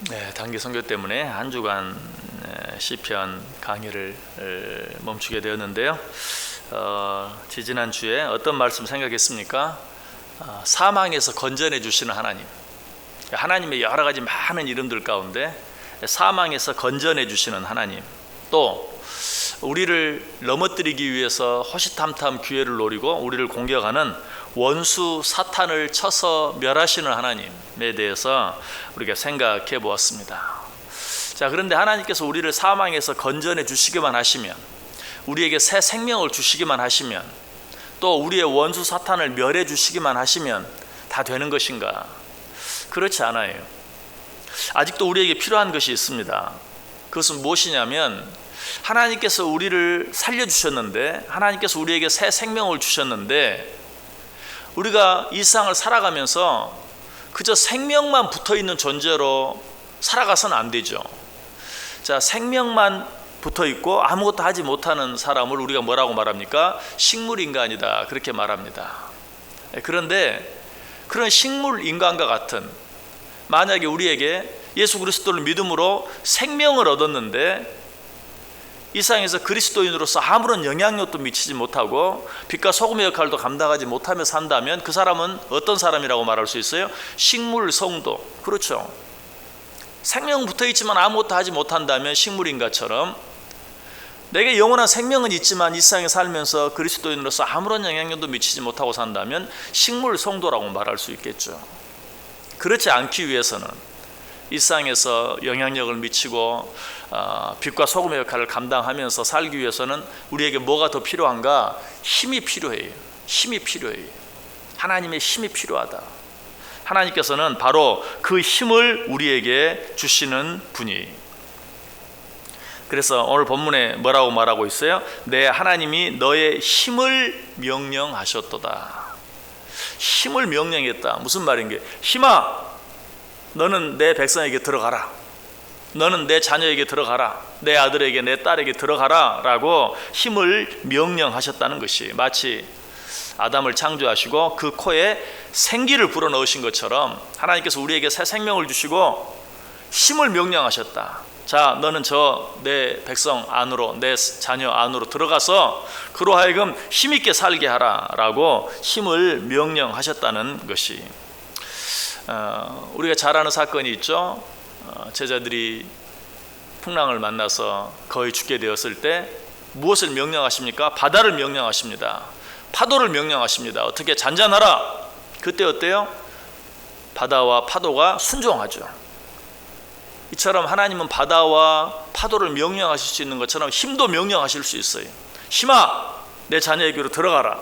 네, 단기 선교 때문에 한 주간 시편 강의를 멈추게 되었는데요. 지지난 주에 어떤 말씀 생각했습니까? 사망에서 건져내 주시는 하나님, 하나님의 여러 가지 많은 이름들 가운데 사망에서 건져내 주시는 하나님, 또 우리를 넘어뜨리기 위해서 호시탐탐 기회를 노리고 우리를 공격하는 원수 사탄을 쳐서 멸하시는 하나님에 대해서 우리가 생각해 보았습니다. 자, 그런데 하나님께서 우리를 사망에서 건져내 주시기만 하시면, 우리에게 새 생명을 주시기만 하시면, 또 우리의 원수 사탄을 멸해 주시기만 하시면 다 되는 것인가? 그렇지 않아요. 아직도 우리에게 필요한 것이 있습니다. 그것은 무엇이냐면, 하나님께서 우리를 살려주셨는데, 하나님께서 우리에게 새 생명을 주셨는데, 우리가 이 세상을 살아가면서 그저 생명만 붙어있는 존재로 살아가서는 안 되죠. 자, 생명만 붙어있고 아무것도 하지 못하는 사람을 우리가 뭐라고 말합니까? 식물인간이다, 그렇게 말합니다. 그런데 그런 식물인간과 같은, 만약에 우리에게 예수 그리스도를 믿음으로 생명을 얻었는데 이 세상에서 그리스도인으로서 아무런 영향력도 미치지 못하고 빛과 소금의 역할도 감당하지 못하며 산다면 그 사람은 어떤 사람이라고 말할 수 있어요? 식물 성도. 그렇죠. 생명 붙어있지만 아무것도 하지 못한다면 식물인가처럼, 내게 영원한 생명은 있지만 이 세상에 살면서 그리스도인으로서 아무런 영향력도 미치지 못하고 산다면 식물 성도라고 말할 수 있겠죠. 그렇지 않기 위해서는, 이 세상에서 영향력을 미치고 빛과 소금의 역할을 감당하면서 살기 위해서는 우리에게 뭐가 더 필요한가? 힘이 필요해요. 힘이 필요해요. 하나님의 힘이 필요하다. 하나님께서는 바로 그 힘을 우리에게 주시는 분이. 그래서 오늘 본문에 뭐라고 말하고 있어요? 내 하나님이 너의 힘을 명령하셨도다. 힘을 명령했다. 무슨 말인 게? 힘아, 너는 내 백성에게 들어가라. 너는 내 자녀에게 들어가라. 내 아들에게, 내 딸에게 들어가라 라고 힘을 명령하셨다는 것이, 마치 아담을 창조하시고 그 코에 생기를 불어넣으신 것처럼 하나님께서 우리에게 새 생명을 주시고 힘을 명령하셨다. 자, 너는 저 내 백성 안으로, 내 자녀 안으로 들어가서 그로 하여금 힘있게 살게 하라 라고 힘을 명령하셨다는 것이, 우리가 잘 아는 사건이 있죠. 제자들이 풍랑을 만나서 거의 죽게 되었을 때 무엇을 명령하십니까? 바다를 명령하십니다. 파도를 명령하십니다. 어떻게? 잔잔하라. 그때 어때요? 바다와 파도가 순종하죠. 이처럼 하나님은 바다와 파도를 명령하실 수 있는 것처럼 힘도 명령하실 수 있어요. 힘아, 내 자녀에게로 들어가라.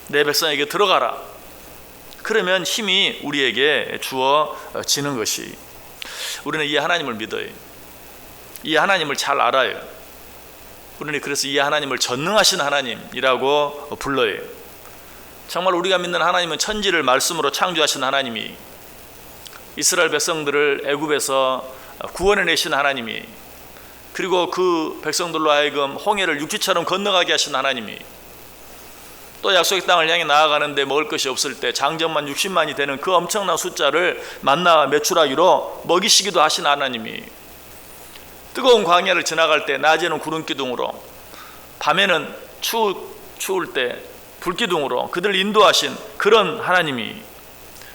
내 백성에게 들어가라. 그러면 힘이 우리에게 주어지는 것이, 우리는 이 하나님을 믿어요. 이 하나님을 잘 알아요. 우리는 그래서 이 하나님을 전능하신 하나님이라고 불러요. 정말 우리가 믿는 하나님은 천지를 말씀으로 창조하신 하나님이, 이스라엘 백성들을 애굽에서 구원해내신 하나님이, 그리고 그 백성들로 하여금 홍해를 육지처럼 건너가게 하신 하나님이, 또 약속의 땅을 향해 나아가는데 먹을 것이 없을 때 장정만 60만이 되는 그 엄청난 숫자를 만나와 메추라기로 먹이시기도 하신 하나님이, 뜨거운 광야를 지나갈 때 낮에는 구름 기둥으로, 밤에는 추울 때 불기둥으로 그들을 인도하신 그런 하나님이,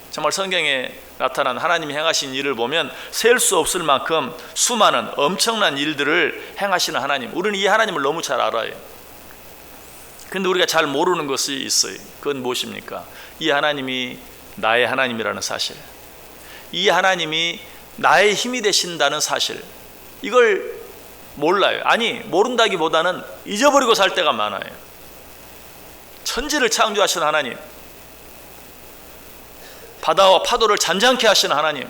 정말 성경에 나타난 하나님이 행하신 일을 보면 셀 수 없을 만큼 수많은 엄청난 일들을 행하시는 하나님, 우리는 이 하나님을 너무 잘 알아요. 근데 우리가 잘 모르는 것이 있어요. 그건 무엇입니까? 이 하나님이 나의 하나님이라는 사실, 이 하나님이 나의 힘이 되신다는 사실, 이걸 몰라요. 아니, 모른다기보다는 잊어버리고 살 때가 많아요. 천지를 창조하신 하나님, 바다와 파도를 잔잔케 하시는 하나님,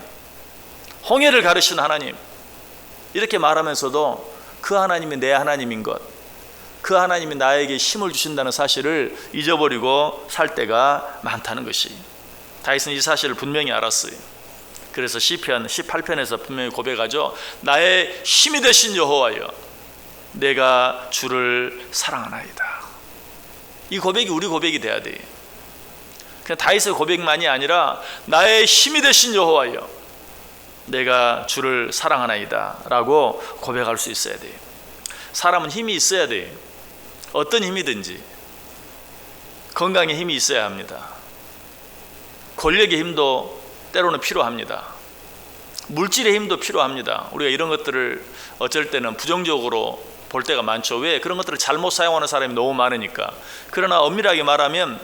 홍해를 가르신 하나님, 이렇게 말하면서도 그 하나님이 내 하나님인 것, 그 하나님이 나에게 힘을 주신다는 사실을 잊어버리고 살 때가 많다는 것이, 다윗은 이 사실을 분명히 알았어요. 그래서 시편 18편에서 분명히 고백하죠. 나의 힘이 되신 여호와여, 내가 주를 사랑하나이다. 이 고백이 우리 고백이 돼야 돼요. 그냥 다윗의 고백만이 아니라 나의 힘이 되신 여호와여, 내가 주를 사랑하나이다 라고 고백할 수 있어야 돼요. 사람은 힘이 있어야 돼요. 어떤 힘이든지 건강에 힘이 있어야 합니다. 권력의 힘도 때로는 필요합니다. 물질의 힘도 필요합니다. 우리가 이런 것들을 어쩔 때는 부정적으로 볼 때가 많죠. 왜? 그런 것들을 잘못 사용하는 사람이 너무 많으니까. 그러나 엄밀하게 말하면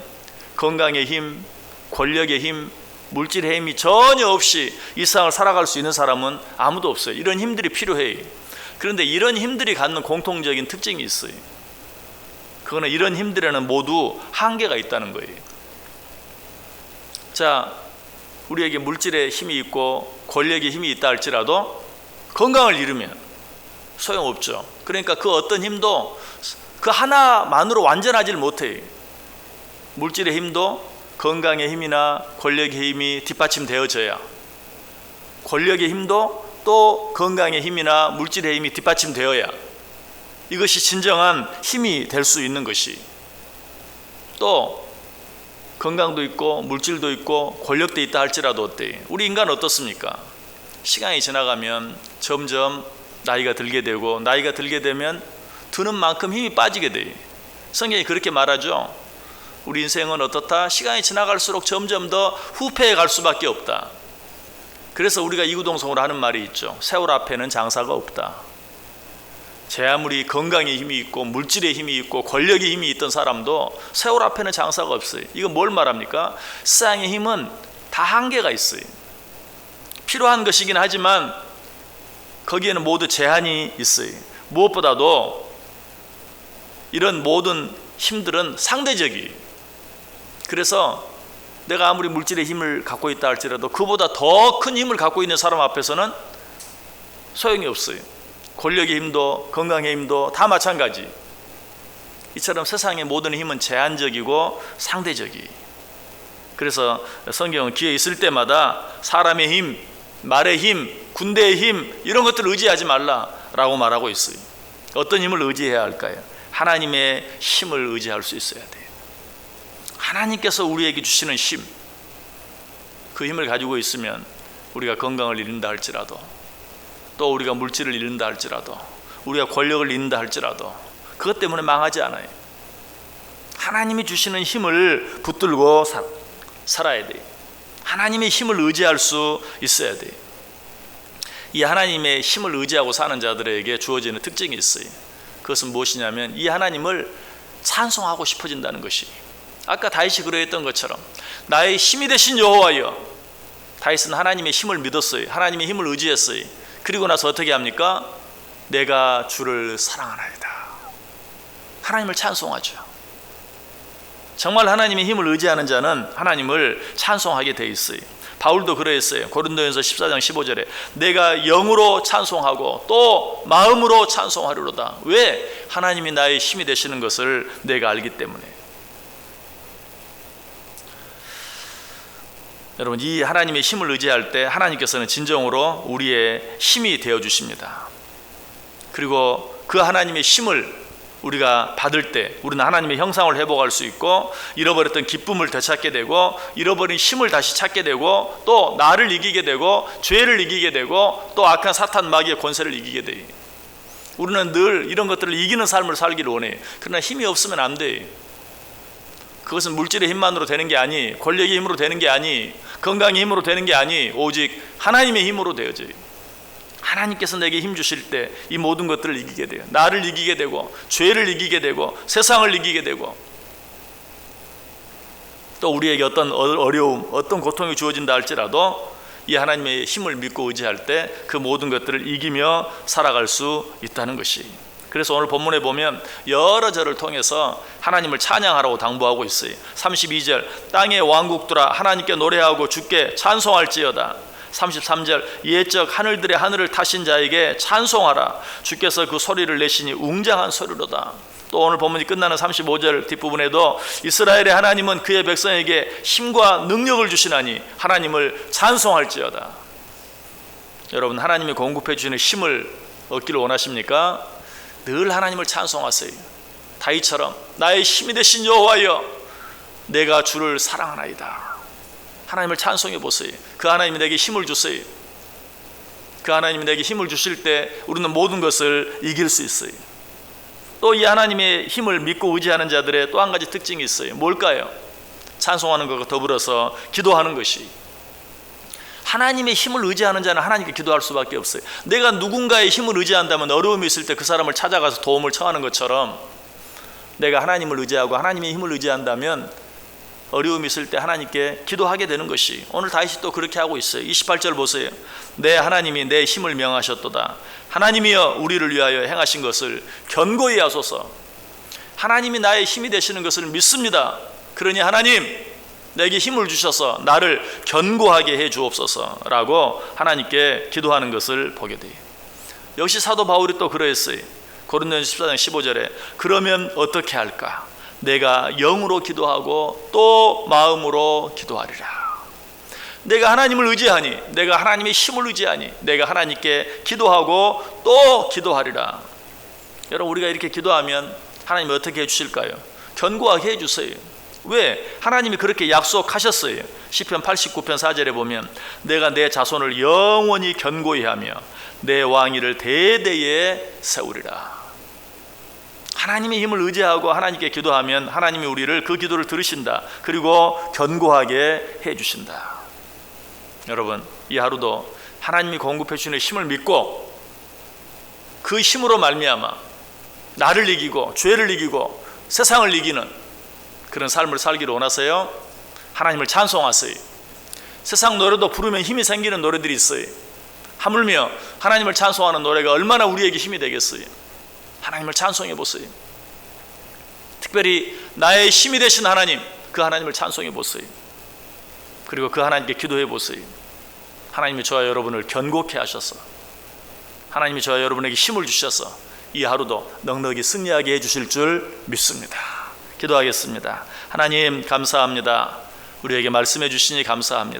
건강의 힘, 권력의 힘, 물질의 힘이 전혀 없이 이 세상을 살아갈 수 있는 사람은 아무도 없어요. 이런 힘들이 필요해요. 그런데 이런 힘들이 갖는 공통적인 특징이 있어요. 그거는 이런 힘들에는 모두 한계가 있다는 거예요. 자, 우리에게 물질의 힘이 있고 권력의 힘이 있다 할지라도 건강을 잃으면 소용없죠. 그러니까 그 어떤 힘도 그 하나만으로 완전하지 못해요. 물질의 힘도 건강의 힘이나 권력의 힘이 뒷받침되어져야, 권력의 힘도 또 건강의 힘이나 물질의 힘이 뒷받침되어야 이것이 진정한 힘이 될 수 있는 것이, 또 건강도 있고 물질도 있고 권력도 있다 할지라도 어때요? 우리 인간은 어떻습니까? 시간이 지나가면 점점 나이가 들게 되고, 나이가 들게 되면 드는 만큼 힘이 빠지게 돼요. 성경이 그렇게 말하죠. 우리 인생은 어떻다? 시간이 지나갈수록 점점 더 후패해 갈 수밖에 없다. 그래서 우리가 이구동성으로 하는 말이 있죠. 세월 앞에는 장사가 없다. 제 아무리 건강의 힘이 있고 물질의 힘이 있고 권력의 힘이 있던 사람도 세월 앞에는 장사가 없어요. 이건 뭘 말합니까? 세상의 힘은 다 한계가 있어요. 필요한 것이긴 하지만 거기에는 모두 제한이 있어요. 무엇보다도 이런 모든 힘들은 상대적이에요. 그래서 내가 아무리 물질의 힘을 갖고 있다 할지라도 그보다 더 큰 힘을 갖고 있는 사람 앞에서는 소용이 없어요. 권력의 힘도 건강의 힘도 다 마찬가지. 이처럼 세상의 모든 힘은 제한적이고 상대적이. 그래서 성경은 기회 있을 때마다 사람의 힘, 말의 힘, 군대의 힘 이런 것들을 의지하지 말라라고 말하고 있어요. 어떤 힘을 의지해야 할까요? 하나님의 힘을 의지할 수 있어야 돼요. 하나님께서 우리에게 주시는 힘, 그 힘을 가지고 있으면 우리가 건강을 잃는다 할지라도, 또 우리가 물질을 잃는다 할지라도, 우리가 권력을 잃는다 할지라도 그것 때문에 망하지 않아요. 하나님이 주시는 힘을 붙들고 살아야 돼요. 하나님의 힘을 의지할 수 있어야 돼요. 이 하나님의 힘을 의지하고 사는 자들에게 주어지는 특징이 있어요. 그것은 무엇이냐면 이 하나님을 찬송하고 싶어진다는 것이. 아까 다윗이 그러했던 것처럼 나의 힘이 되신 여호와여. 다윗은 하나님의 힘을 믿었어요. 하나님의 힘을 의지했어요. 그리고 나서 어떻게 합니까? 내가 주를 사랑하나이다. 하나님을 찬송하죠. 정말 하나님의 힘을 의지하는 자는 하나님을 찬송하게 돼 있어요. 바울도 그러했어요. 고린도전서 14장 15절에 내가 영으로 찬송하고 또 마음으로 찬송하리로다. 왜? 하나님이 나의 힘이 되시는 것을 내가 알기 때문에. 여러분, 이 하나님의 힘을 의지할 때 하나님께서는 진정으로 우리의 힘이 되어 주십니다. 그리고 그 하나님의 힘을 우리가 받을 때 우리는 하나님의 형상을 회복할 수 있고, 잃어버렸던 기쁨을 되찾게 되고, 잃어버린 힘을 다시 찾게 되고, 또 나를 이기게 되고, 죄를 이기게 되고, 또 악한 사탄 마귀의 권세를 이기게 돼요. 우리는 늘 이런 것들을 이기는 삶을 살기를 원해요. 그러나 힘이 없으면 안 돼요. 그것은 물질의 힘만으로 되는 게 아니, 권력의 힘으로 되는 게 아니, 건강의 힘으로 되는 게 아니, 오직 하나님의 힘으로 되어져요. 하나님께서 내게 힘 주실 때 이 모든 것들을 이기게 돼요. 나를 이기게 되고, 죄를 이기게 되고, 세상을 이기게 되고, 또 우리에게 어떤 어려움, 어떤 고통이 주어진다 할지라도 이 하나님의 힘을 믿고 의지할 때 그 모든 것들을 이기며 살아갈 수 있다는 것이. 그래서 오늘 본문에 보면 여러 절을 통해서 하나님을 찬양하라고 당부하고 있어요. 32절 땅의 왕국들아 하나님께 노래하고 주께 찬송할지어다. 33절 옛적 하늘들의 하늘을 타신 자에게 찬송하라. 주께서 그 소리를 내시니 웅장한 소리로다. 또 오늘 본문이 끝나는 35절 뒷부분에도 이스라엘의 하나님은 그의 백성에게 힘과 능력을 주시나니 하나님을 찬송할지어다. 여러분, 하나님이 공급해 주시는 힘을 얻기를 원하십니까? 늘 하나님을 찬송하세요. 다윗처럼 나의 힘이 되신 여호와여 내가 주를 사랑하나이다. 하나님을 찬송해 보세요. 그 하나님이 내게 힘을 주세요. 그 하나님이 내게 힘을 주실 때 우리는 모든 것을 이길 수 있어요. 또 이 하나님의 힘을 믿고 의지하는 자들의 또 한 가지 특징이 있어요. 뭘까요? 찬송하는 것과 더불어서 기도하는 것이. 하나님의 힘을 의지하는 자는 하나님께 기도할 수밖에 없어요. 내가 누군가의 힘을 의지한다면 어려움이 있을 때 그 사람을 찾아가서 도움을 청하는 것처럼, 내가 하나님을 의지하고 하나님의 힘을 의지한다면 어려움이 있을 때 하나님께 기도하게 되는 것이. 오늘 다윗이 또 그렇게 하고 있어요. 28절 보세요. 내 하나님이 내 힘을 명하셨도다. 하나님이여 우리를 위하여 행하신 것을 견고히 하소서. 하나님이 나의 힘이 되시는 것을 믿습니다. 그러니 하나님, 내게 힘을 주셔서 나를 견고하게 해 주옵소서라고 하나님께 기도하는 것을 보게 돼요. 역시 사도 바울이 또 그러했어요. 고린도전서 14장 15절에 그러면 어떻게 할까? 내가 영으로 기도하고 또 마음으로 기도하리라. 내가 하나님을 의지하니, 내가 하나님의 힘을 의지하니, 내가 하나님께 기도하고 또 기도하리라. 여러분, 우리가 이렇게 기도하면 하나님이 어떻게 해주실까요? 견고하게 해주세요. 왜? 하나님이 그렇게 약속하셨어요. 시편 89편 4절에 보면 내가 내 자손을 영원히 견고히 하며 내 왕위를 대대에 세우리라. 하나님의 힘을 의지하고 하나님께 기도하면 하나님이 우리를, 그 기도를 들으신다. 그리고 견고하게 해주신다. 여러분, 이 하루도 하나님이 공급해 주시는 힘을 믿고 그 힘으로 말미암아 나를 이기고 죄를 이기고 세상을 이기는 그런 삶을 살기를 원하세요? 하나님을 찬송하세요. 세상 노래도 부르면 힘이 생기는 노래들이 있어요. 하물며 하나님을 찬송하는 노래가 얼마나 우리에게 힘이 되겠어요? 하나님을 찬송해 보세요. 특별히 나의 힘이 되신 하나님, 그 하나님을 찬송해 보세요. 그리고 그 하나님께 기도해 보세요. 하나님이 저와 여러분을 견고케 하셔서, 하나님이 저와 여러분에게 힘을 주셔서 이 하루도 넉넉히 승리하게 해주실 줄 믿습니다. 기도하겠습니다. 하나님 감사합니다. 우리에게 말씀해 주시니 감사합니다.